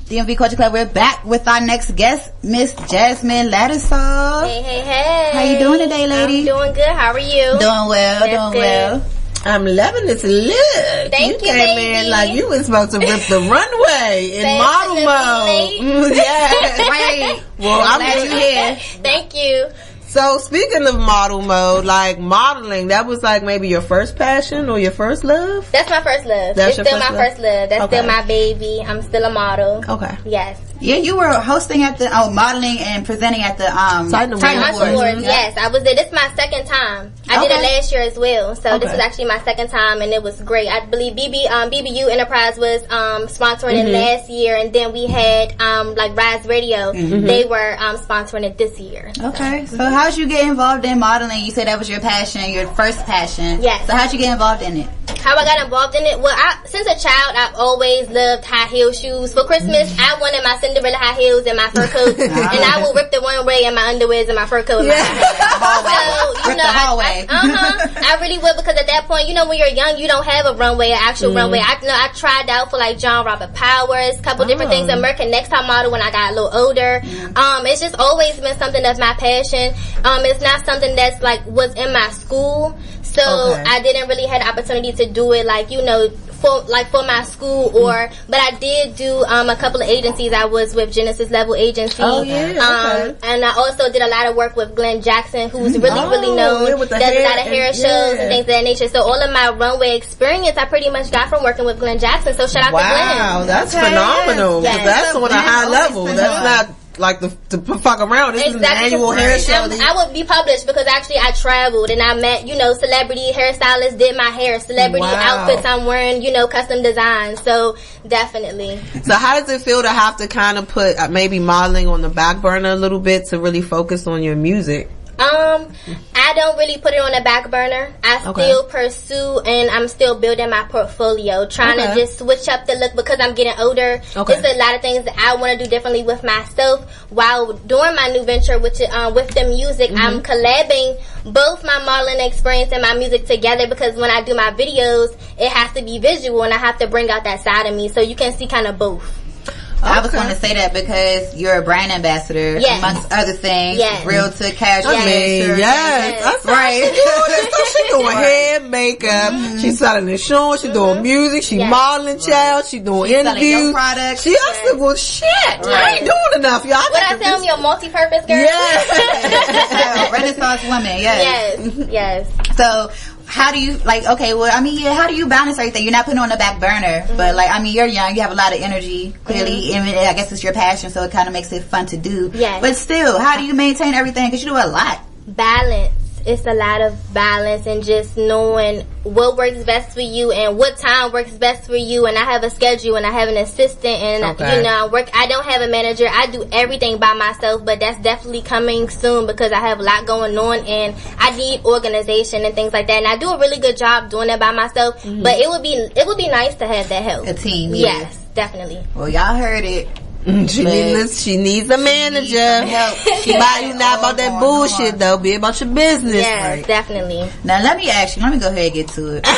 DMV Culture Club. We're back with our next guest, Miss Jasmine Lattisaw. Hey. How you doing today, lady? I'm doing good. How are you? Doing well. I'm loving this look. Thank you, came baby. in like you was supposed to rip the runway in model mode. Yeah. Right. Well, I'm glad you here. Thank you. So speaking of model mode, like modeling, that was like maybe your first passion or your first love? That's my first love. That's it's your still first my love? first love. That's Okay. still my baby. I'm still a model. Okay. Yes. Yeah, you were hosting at the modeling and presenting at the Titan Awards. Awards. Yes, I was there. This is my second time. I did it last year as well. So this is actually my second time, and it was great. I believe BBU Enterprise was sponsoring it last year, and then we had like Rise Radio. They were sponsoring it this year. Okay, so how'd you get involved in modeling? You said that was your passion, your first passion. Yes. So how'd you get involved in it? How I got involved in it? Well, since a child, I've always loved high heel shoes. For Christmas, I wanted my Cinderella high heels and my fur coat, and I will rip the runway in my underwears and my fur coat. And my so, Rip the hallway. I really would, because at that point, when you're young, you don't have a runway, an actual runway. I tried out for like John Robert Powers, a couple different things, American Next Top Model when I got a little older. It's just always been something that's my passion. It's not something that's like was in my school. So I didn't really have the opportunity to do it for my school but I did do a couple of agencies. I was with Genesis Level Agency. And I also did a lot of work with Glenn Jackson, who's really known. Does a lot of hair shows and things of that nature. So all of my runway experience I pretty much got from working with Glenn Jackson. So shout out to Glenn. Wow, that's phenomenal. Yes. That's on a high level. That's not like to fuck around. This is an annual hair show. I would be published because actually I traveled and I met, celebrity hairstylists, did my hair, celebrity outfits I'm wearing, custom designs. So definitely. So how does it feel to have to kind of put maybe modeling on the back burner a little bit to really focus on your music? I don't really put it on the back burner. I still pursue and I'm still building my portfolio, trying to just switch up the look because I'm getting older. There's a lot of things that I want to do differently with myself while doing my new venture, which with the music. I'm collabing both my modeling experience and my music together because when I do my videos, it has to be visual and I have to bring out that side of me so you can see kind of both. I was going to say that because you're a brand ambassador, amongst other things. Real to casual. That's right. She's doing hair, makeup. She's selling insurance. She's doing music. She's modeling, child. She's doing interviews. Products. She also well, shit. I ain't doing enough, y'all. What I tell you, a multi-purpose girl. Yeah. Renaissance woman. Yes. So. How do you how do you balance everything? You're not putting on the back burner, but you're young, you have a lot of energy, clearly, and I guess it's your passion, so it kind of makes it fun to do. Yes. But still, how do you maintain everything? Because you do a lot. Balance. It's a lot of balance and just knowing what works best for you and what time works best for you. And I have a schedule and I have an assistant and I don't have a manager. I do everything by myself, but that's definitely coming soon because I have a lot going on and I need organization and things like that. And I do a really good job doing it by myself, but it would be nice to have that help. A team. Yes, definitely. Well, y'all heard it. She needs a manager. Help. She buy you not about that bullshit though. Be about your business. Yes, definitely. Now let me ask you. Let me go ahead and get to it.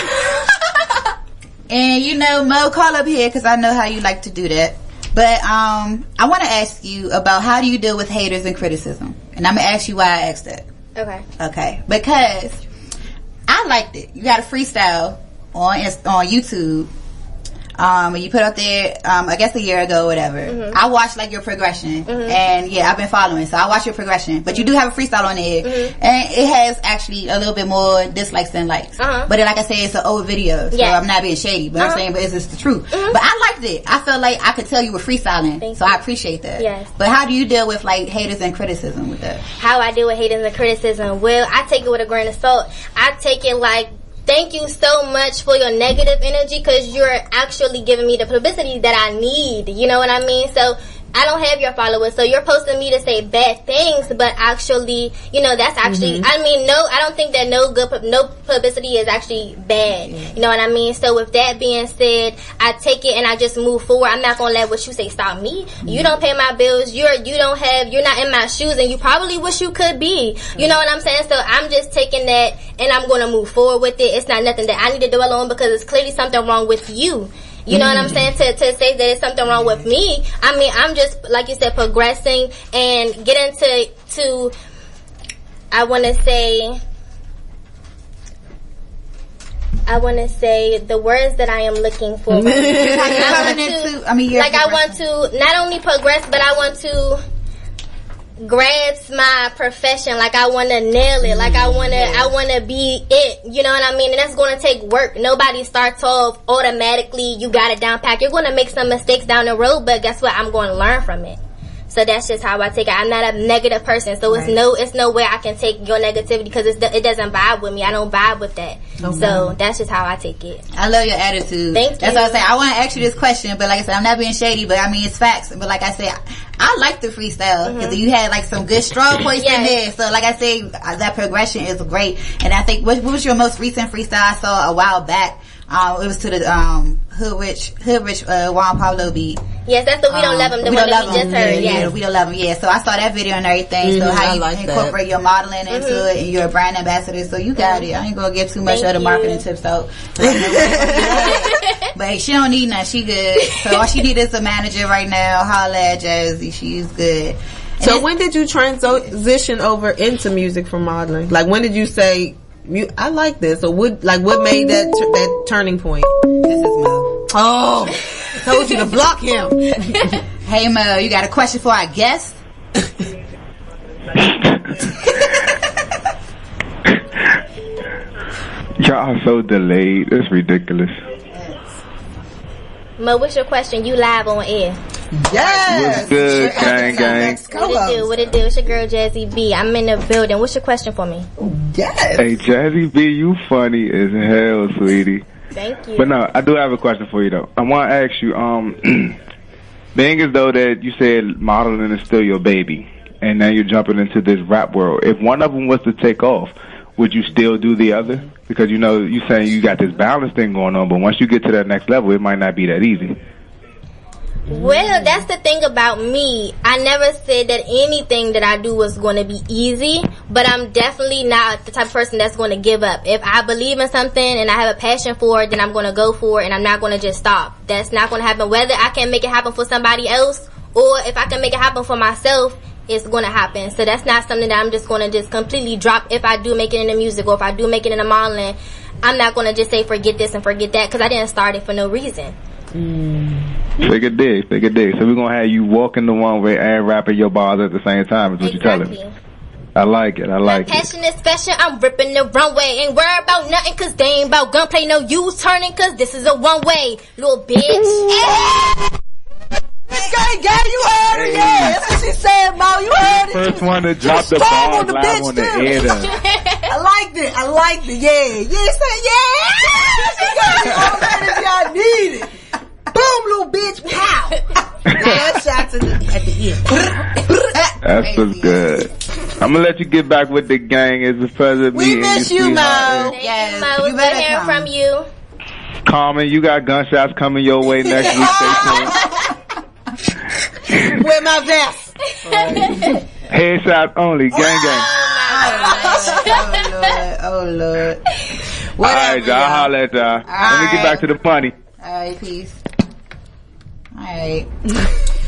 And Mo, call up here because I know how you like to do that. But I want to ask you about how do you deal with haters and criticism. And I'm gonna ask you why I asked that. Okay. Because I liked it. You got a freestyle on YouTube. When you put up there, I guess a year ago, whatever. I watched your progression, and I've been following, so I watched your progression. But you do have a freestyle on there, and it has actually a little bit more dislikes than likes. But like I said, it's an old video, so I'm not being shady, but I'm saying, but it's just the truth. But I liked it. I felt like I could tell you were freestyling, so I appreciate that. Yes. But how do you deal with haters and criticism with that? How I deal with haters and criticism? Well, I take it with a grain of salt. I take it thank you so much for your negative energy because you're actually giving me the publicity that I need. You know what I mean? So I don't have your followers, so you're posting me to say bad things, but actually, that's actually, I don't think that no publicity is actually bad. You know what I mean? So with that being said, I take it and I just move forward. I'm not gonna let what you say stop me. You don't pay my bills. You're not in my shoes, and you probably wish you could be. You know what I'm saying? So I'm just taking that and I'm gonna move forward with it. It's not nothing that I need to dwell on because it's clearly something wrong with you. You know what I'm saying? To say that it's something wrong with me. I mean, I'm just, like you said, progressing and getting to I want to say the words that I am looking for. I want to not only progress, but I want to grasp my profession. Like, I want to nail it. Like, I want to be it. You know what I mean? And that's going to take work. Nobody starts off automatically. You got it down pat. You're going to make some mistakes down the road, but guess what? I'm going to learn from it. So that's just how I take it. I'm not a negative person, so it's no way I can take your negativity because it doesn't vibe with me. I don't vibe with that. Okay. So that's just how I take it. I love your attitude. Thank you. That's what I say. I want to ask you this question, but like I said, I'm not being shady, but I mean it's facts. But like I said, I like the freestyle because you had like some good strong points in there. So like I say, that progression is great. And I think what was your most recent freestyle I saw a while back? It was to the Hood Rich Juan Pablo beat. Yes, that's the We Don't Love Him, the one that we just heard. Yeah, We Don't Love Him. Yeah, so I saw that video and everything. So how you incorporate your modeling into it, and you're a brand ambassador, so you got it. I ain't gonna give too much of the marketing tips out. But hey, she don't need none. She good. So all she need is a manager right now. Holla at Jazzy. She's good. And so when did you transition over into music from modeling? Like, when did you say, I like this? Or what made that turning point? This is Mo. Oh, I told you to block him. Hey Mo, you got a question for our guest? Y'all are so delayed. It's ridiculous. Mo, what's your question? You live on air. Yes. What's good, gang? What it do? It's your girl Jazzy B. I'm in the building. What's your question for me? Yes. Hey, Jazzy B, you funny as hell, sweetie. Thank you. But no, I do have a question for you though. I want to ask you, being as though that you said modeling is still your baby, and now you're jumping into this rap world. If one of them was to take off, would you still do the other? Because you saying you got this balance thing going on, but once you get to that next level, it might not be that easy. Well, that's the thing about me. I never said that anything that I do was going to be easy, but I'm definitely not the type of person that's going to give up. If I believe in something and I have a passion for it, then I'm going to go for it, and I'm not going to just stop. That's not going to happen. Whether I can make it happen for somebody else, or if I can make it happen for myself, it's going to happen. So that's not something that I'm just going to just completely drop. If I do make it in the music, or if I do make it in the modeling, I'm not going to just say forget this and forget that, because I didn't start it for no reason. Take a dig. So we're going to have you walking the one way and rapping your bars at the same time is what you're telling me. I like it. My passion is fashion. I'm ripping the runway. Ain't worried about nothing, cause they ain't about gunplay. No use turning, cause this is a one way. Little bitch. Gang, you heard it, yeah. That's what she said, Mo. You heard it. First one to drop the ball live on the air. I liked it, yeah. Yeah, say yeah. All that is y'all needed. Boom, little bitch, pow. Shots at the end. That's what's good. I'm gonna let you get back with the gang. It's a pleasure meeting you. We miss you, Mo. Yes, Mo. It's good hearing from you. Carmen, you got gunshots coming your way next week. Stay tuned. Wear my vest. Headshot only, gang. Oh Lord. Alright, y'all. Holla at y'all. Let me get back to the money. Alright, peace. Alright.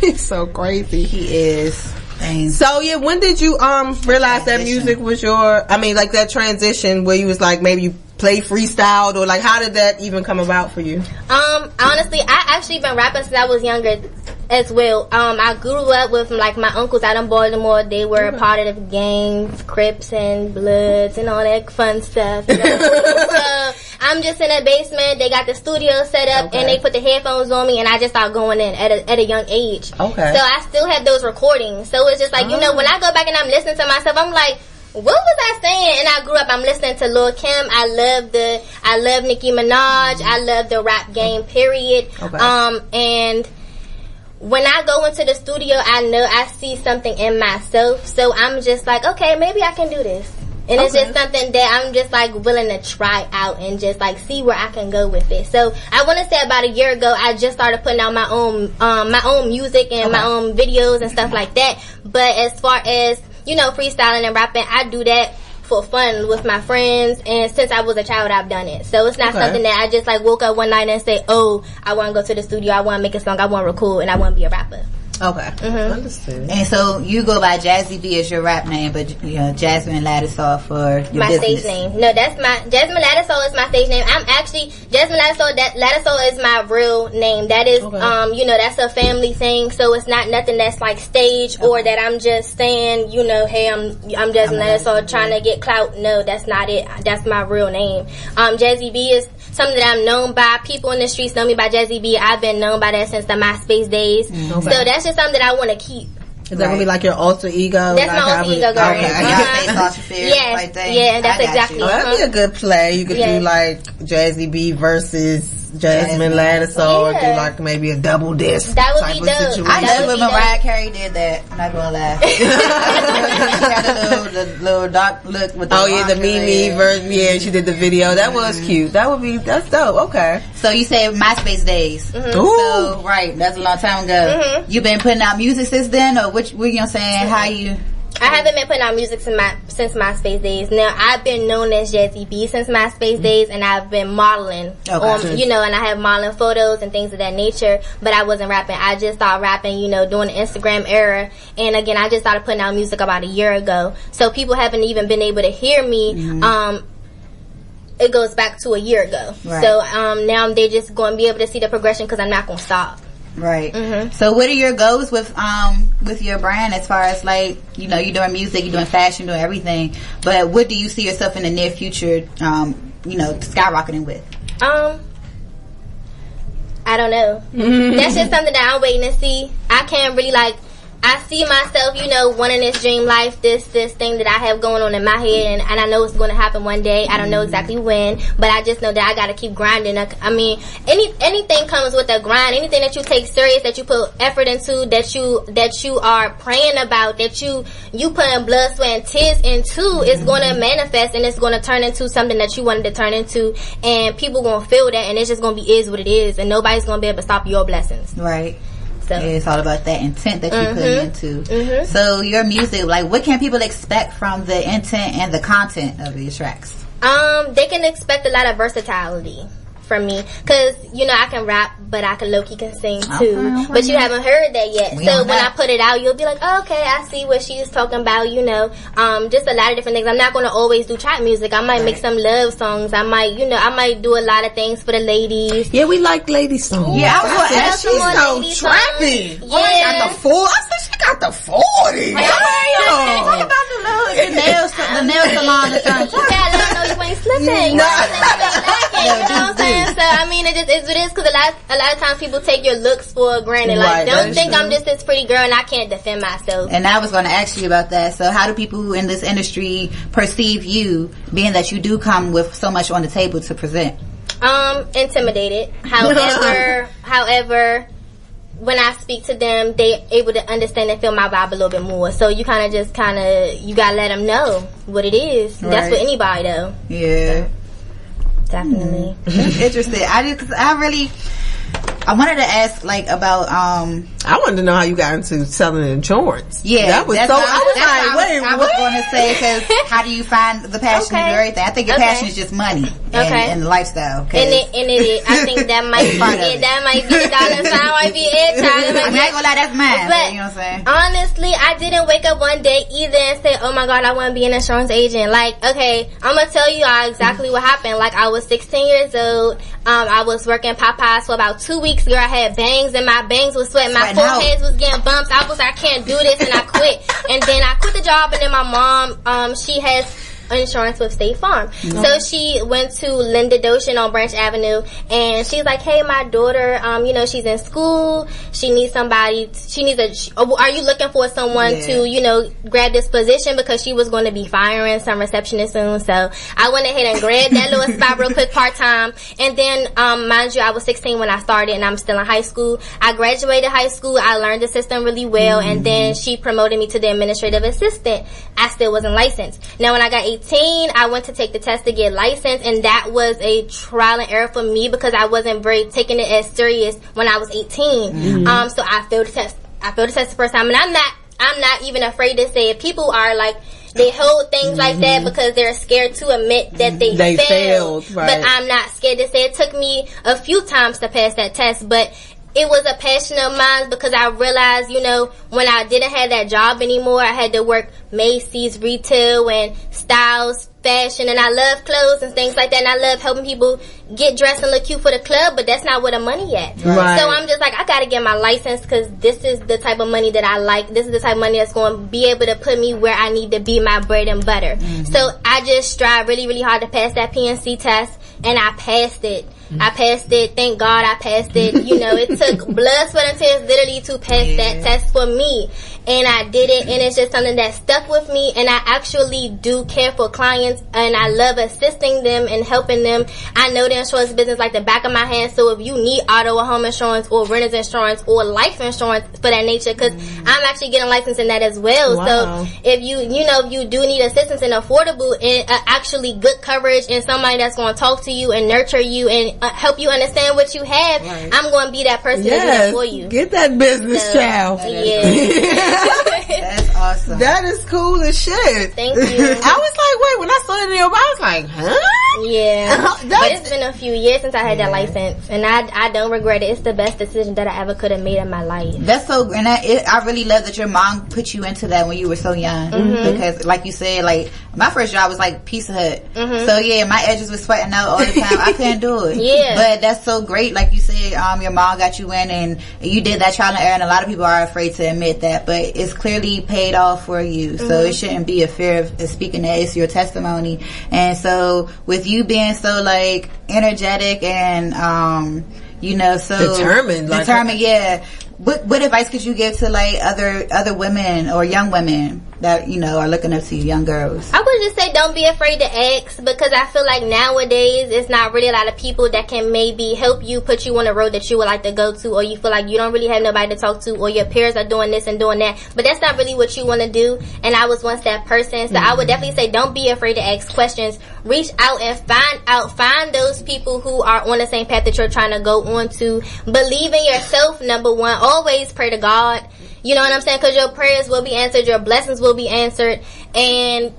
He's so crazy. He is. Dang. So yeah, when did you realize that music was like that transition where you was like, maybe you play freestyle, or like, how did that even come about for you? Honestly, I actually been rapping since I was younger as well. I grew up with like my uncles out in Baltimore. They were a part of the gangs, Crips and Bloods and all that fun stuff. You know? So I'm just in the basement. They got the studio set up, and they put the headphones on me, and I just started going in at a young age. Okay. So I still have those recordings. So it's just like, when I go back and I'm listening to myself, I'm like, what was I saying? And I grew up, I'm listening to Lil' Kim. I love Nicki Minaj. I love the rap game, period. Okay. And when I go into the studio, I know I see something in myself. So I'm just like, okay, maybe I can do this. And it's just something that I'm just like willing to try out and just like see where I can go with it. So I want to say about a year ago, I just started putting out my own music and my own videos and stuff like that. But as far as, freestyling and rapping, I do that for fun with my friends, and since I was a child, I've done it. So it's not something that I just like woke up one night and say, "Oh, I want to go to the studio, I want to make a song, I want to record, and I want to be a rapper." Okay, understood. And so you go by Jazzy B as your rap name, but Jasmine Lattisaw for your my business. stage name. No, that's my Jasmine Lattisaw is my stage name. I'm actually Jasmine Lattisaw. Lattisaw is my real name. That is, that's a family thing. So it's not nothing that's like stage or that I'm just saying, hey, I'm Jasmine Lattisaw trying to get clout. No, that's not it. That's my real name. Jazzy B is something that I'm known by. People in the streets know me by Jazzy B. I've been known by that since the MySpace days. So that's just something that I want to keep. Is that gonna be like your alter ego? That's my alter ego, girl. Yes, yeah, that's exactly. That'd be a good play. You could do like Jazzy B versus Jasmine Lattisaw, or do like maybe a double disc. That would be dope. I love when Mariah Carey did that. I'm not gonna lie. She had the little dark look with the the Mimi version. Yeah, she did the video. That was cute. That's dope. Okay. So you say MySpace days. So that's a long time ago. You been putting out music since then, or what you saying? How you? I haven't been putting out music since MySpace days. Now, I've been known as Jazzy B since MySpace days, and I've been modeling and I have modeling photos and things of that nature, but I wasn't rapping. I just started rapping, during the Instagram era, and again, I just started putting out music about a year ago. So people haven't even been able to hear me. It goes back to a year ago. Right. So now they're just going to be able to see the progression because I'm not going to stop. Right. So what are your goals with your brand as far as like, you're doing music, you're doing fashion, doing everything, but what do you see yourself in the near future, skyrocketing with? I don't know. That's just something that I'm waiting to see. I can't really I see myself, wanting this dream life, this thing that I have going on in my head, and I know it's going to happen one day. I don't know exactly when, but I just know that I got to keep grinding. I mean, anything comes with a grind. Anything that you take serious, that you put effort into, that you are praying about, that you putting blood, sweat, and tears into, is going to manifest, and it's going to turn into something that you wanted to turn into, and people going to feel that, and it's just going to be is what it is, and nobody's going to be able to stop your blessings. Right. Yeah, it's all about that intent that you put into. So your music, what can people expect from the intent and the content of these tracks? They can expect a lot of versatility from me, because I can rap, but I can low-key can sing too. But you haven't heard that yet. So when I put it out, you'll be like, oh, okay, I see what she's talking about. Just a lot of different things. I'm not going to always do trap music. I might make some love songs. I might do a lot of things for the ladies. Yeah, we like lady songs. Yeah, I was going to ask she's so trappy. Yeah, I got the 40. I said she got the 40. Talk about the nail salon or something. You gotta let them know you ain't slipping. You know what I'm saying? So I mean, it just is what it is, because a lot of times people take your looks for granted. Don't think I'm just this pretty girl and I can't defend myself. And I was going to ask you about that. So how do people who in this industry perceive you, being that you do come with so much on the table to present? Intimidated. However, when I speak to them, they able to understand and feel my vibe a little bit more. So you you gotta let them know what it is. Right. That's for anybody though. Yeah. So, definitely. Interesting. I wanted to ask about I wanted to know how you got into selling insurance. Yeah, that was so. I was going to say, because how do you find the passion to do everything? I think your passion is just money and lifestyle. And it is. I think that might be it. That might be the dollar sign. Might be it. I'm not gonna lie, that's mine. But you know what I'm saying? Honestly, I didn't wake up one day either and say, "Oh my God, I want to be an insurance agent." Okay, I'm gonna tell you exactly what happened. I was 16 years old. I was working Popeyes for about 2 weeks. Girl, I had bangs and my bangs was sweating. My forehead was getting bumps. I was like, I can't do this, and I quit. And then I quit the job, and then my mom, she has insurance with State Farm. So she went to Linda Doshin on Branch Avenue, and she's like, hey, my daughter, she's in school. She needs somebody. Are you looking for someone to, grab this position? Because she was going to be firing some receptionist soon. So I went ahead and grabbed that little spot real quick part-time. And then, mind you, I was 16 when I started, and I'm still in high school. I graduated high school. I learned the system really well, and then she promoted me to the administrative assistant. I still wasn't licensed. Now, when I got 18, I went to take the test to get licensed, and that was a trial and error for me because I wasn't taking it as serious when I was 18. So I failed the test. I failed the test the first time, and I'm not even afraid to say it. People are like, They hold things like that because they're scared to admit that they failed. Right. But I'm not scared to say it took me a few times to pass that test, but it was a passion of mine because I realized, you know, when I didn't have that job anymore, I had to work Macy's, retail, and Styles, fashion, and I love clothes and things like that, and I love helping people get dressed and look cute for the club, but that's not where the money at. Right. So I'm just like, I gotta get my license because this is the type of money that I like. This is the type of money that's going to be able to put me where I need to be, my bread and butter. So I just strive really, really hard to pass that PNC test, and I passed it. I passed it. Thank God I passed it. You know, it took blood, sweat, and tears literally to pass that test for me. And I did it, and it's just something that stuck with me. And I actually do care for clients, and I love assisting them and helping them. I know the insurance business like the back of my hand. So if you need auto or home insurance or renter's insurance or life insurance for that nature, because I'm actually getting licensed in that as well. Wow. So if you do need assistance and affordable and actually good coverage and somebody that's going to talk to you and nurture you and help you understand what you have, I'm going to be that person to do that for you. Get that business, child. Yeah. That's awesome. That is cool as shit. Thank you. I was like, wait, when I saw it in your I was like, huh? Yeah. But it's been a few years since I had that license, and I don't regret it. It's the best decision that I ever could have made in my life. That's so, and I really love that your mom put you into that when you were so young. Because like you said, like my first job was like Pizza Hut. So yeah, my edges were sweating out all the time. I couldn't do it. Yeah. But that's so great. Like you said, your mom got you in, and you did that trial and error, and a lot of people are afraid to admit that, but it's clearly paid off for you. So it shouldn't be a fear of speaking that. It's your testimony. And so with you being so like energetic and so determined, yeah. What advice could you give to like other women or young women that are looking up to you, young girls? I would just say don't be afraid to ask, because I feel like nowadays it's not really a lot of people that can maybe help you, put you on the road that you would like to go to, or you feel like you don't really have nobody to talk to, or your peers are doing this and doing that, but that's not really what you want to do. And I was once that person, so I would definitely say don't be afraid to ask questions. Reach out and find those people who are on the same path that you're trying to go on to. Believe in yourself, number one. Always pray to God. You know what I'm saying? Because your prayers will be answered, your blessings will be answered, and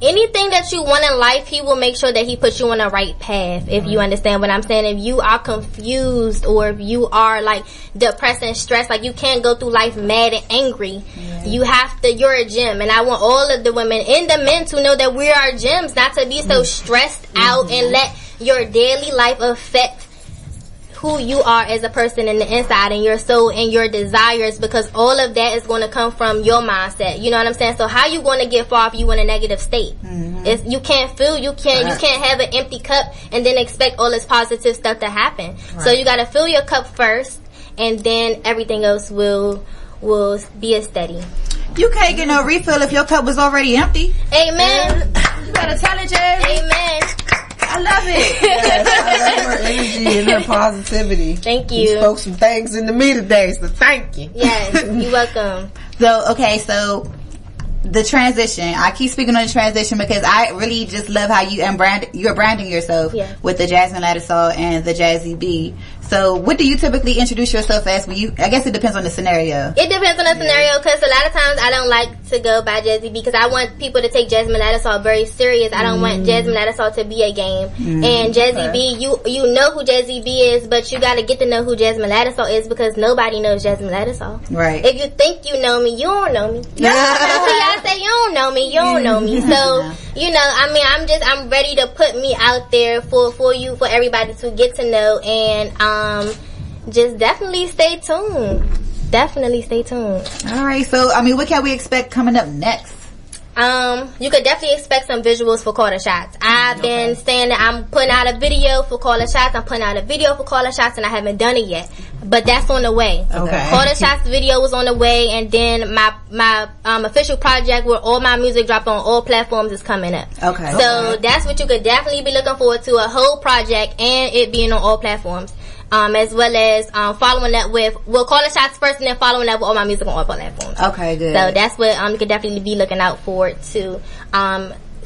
anything that you want in life, He will make sure that He puts you on the right path, if you understand what I'm saying. If you are confused, or if you are like depressed and stressed, like you can't go through life mad and angry. You're a gem, and I want all of the women and the men to know that we are gems, not to be so stressed out and let your daily life affect who you are as a person in the inside, and your soul and your desires, because all of that is going to come from your mindset. You know what I'm saying? So how you going to get far if you in a negative state? You can't have an empty cup and then expect all this positive stuff to happen. So you got to fill your cup first, and then everything else will be a steady. You can't get no refill if your cup was already empty. Amen. You better tell it, Jay. Amen. I love it. Yes, I love her energy and her positivity. Thank you. You spoke some things into me today, so thank you. Yes, you're welcome. So the transition. I keep speaking on the transition because I really just love how you're branding yourself with the Jasmine Lattisaw and the Jazzy B. So what do you typically introduce yourself as when I guess it depends on the scenario. It depends on the scenario, because a lot of times I don't like to go by Jazzy B because I want people to take Jasmine Lattisaw very serious. I don't want Jasmine Lattisaw to be a game. And Jazzy B, you know who Jazzy B is, but you got to get to know who Jasmine Lattisaw is, because nobody knows Jasmine Lattisaw. Right. If you think you know me, you don't know me. I say you don't know me, you don't know me. So, I'm ready to put me out there for you, for everybody to get to know, and just definitely stay tuned. All right, so what can we expect coming up next? You could definitely expect some visuals for Call the Shots. I've been saying that I'm putting out a video for Call the Shots. I'm putting out a video for Call the Shots, and I haven't done it yet. But that's on the way. Okay. Call the Shots video was on the way, and then my official project where all my music dropped on all platforms is coming up. Okay. So that's what you could definitely be looking forward to, a whole project and it being on all platforms. As well as following up with, we'll Call the Shots first, and then following up with all my music on all platforms. Okay, good. So that's what you could definitely be looking out for to.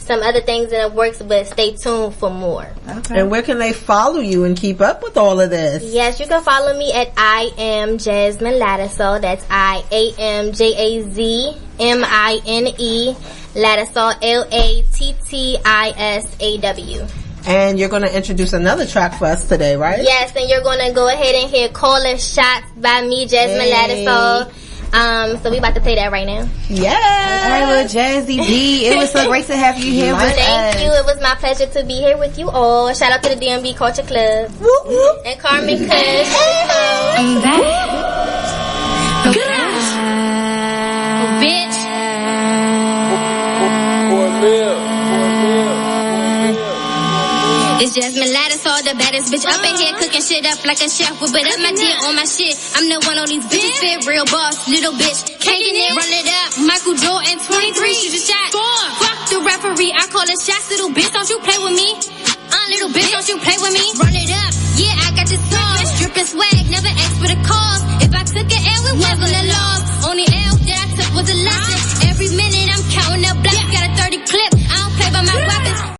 some other things in the works, but stay tuned for more. Okay. And where can they follow you and keep up with all of this? Yes, you can follow me at I am Jasmine Ladisaw. That's IAMJAZMINE Ladisaw, LATTISAW. And you're going to introduce another track for us today, right? Yes, and you're going to go ahead and hear Caller Shots by me, Jasmine Ladisaw. So we about to play that right now. Yes. All right, well, Jazzy B, it was so great to have you here with us. Thank you. It was my pleasure to be here with you all. Shout out to the DMB Culture Club. Whoop, whoop. And Carmen Kush. I'm back. Bitch. It's Jasmine Ladisaw, the baddest bitch up in here, cooking shit up like a chef. Whip it up my dick on my shit. I'm the one on these bitches fit, real boss, little bitch. Caking it, run it up. Michael Jordan, 23, shoot a shot. Fuck the referee, I call it shots, little bitch. Don't you play with me? Little bitch, don't you play with me? Run